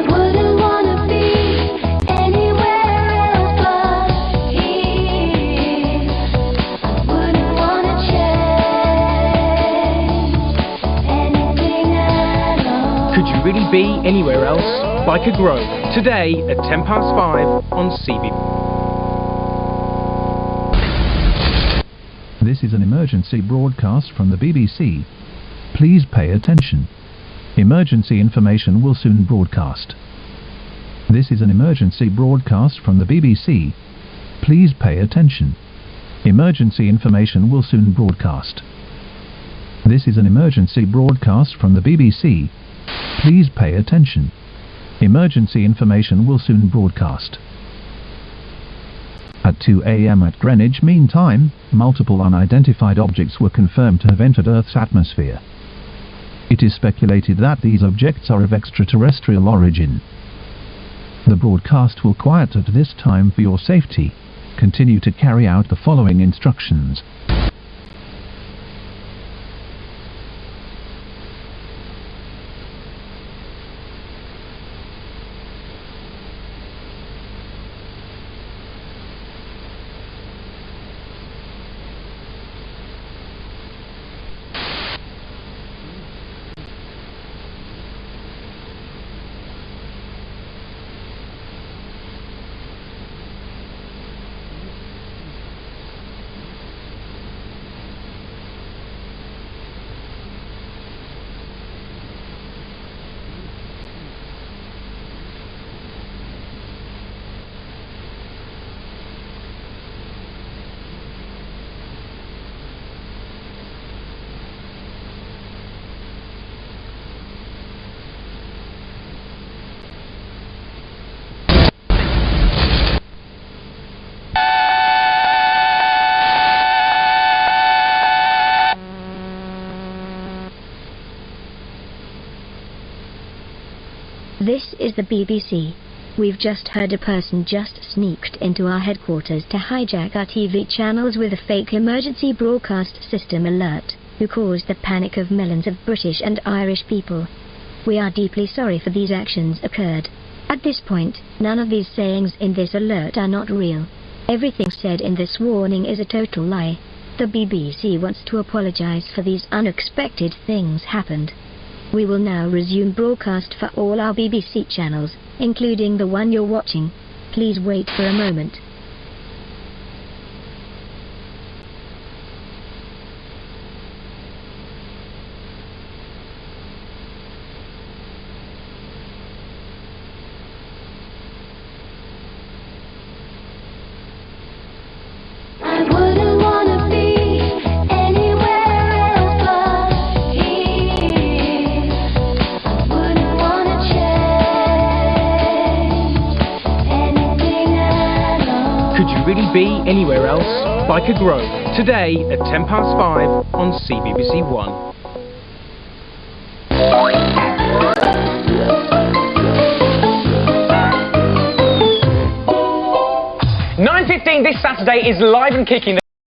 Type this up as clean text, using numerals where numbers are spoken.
wouldn't wanna be anywhere else but here. I wouldn't wanna change anything at all. Could you really be anywhere else? Biker Grove, today at 5:10 on CBBC. This is an emergency broadcast from the BBC. Please pay attention. Emergency information will soon broadcast. This is an emergency broadcast from the BBC. Please pay attention. Emergency information will soon broadcast. This is an emergency broadcast from the BBC. Please pay attention. Emergency information will soon broadcast. At 2 a.m. at Greenwich Mean Time, multiple unidentified objects were confirmed to have entered Earth's atmosphere. It is speculated that these objects are of extraterrestrial origin. The broadcast will quiet at this time for your safety. Continue to carry out the following instructions. This is the BBC. We've just heard a person just sneaked into our headquarters to hijack our TV channels with a fake emergency broadcast system alert, who caused the panic of millions of British and Irish people. We are deeply sorry for these actions occurred. At this point, none of these sayings in this alert are not real. Everything said in this warning is a total lie. The BBC wants to apologize for these unexpected things happened. We will now resume broadcast for all our BBC channels, including the one you're watching. Please wait for a moment. I wouldn't wanna be anywhere else but here. I wouldn't wanna change anything at all. Could you really be anywhere else? Biker Grove, today at 5:10 on CBBC One. "9:15 this Saturday is live and kicking.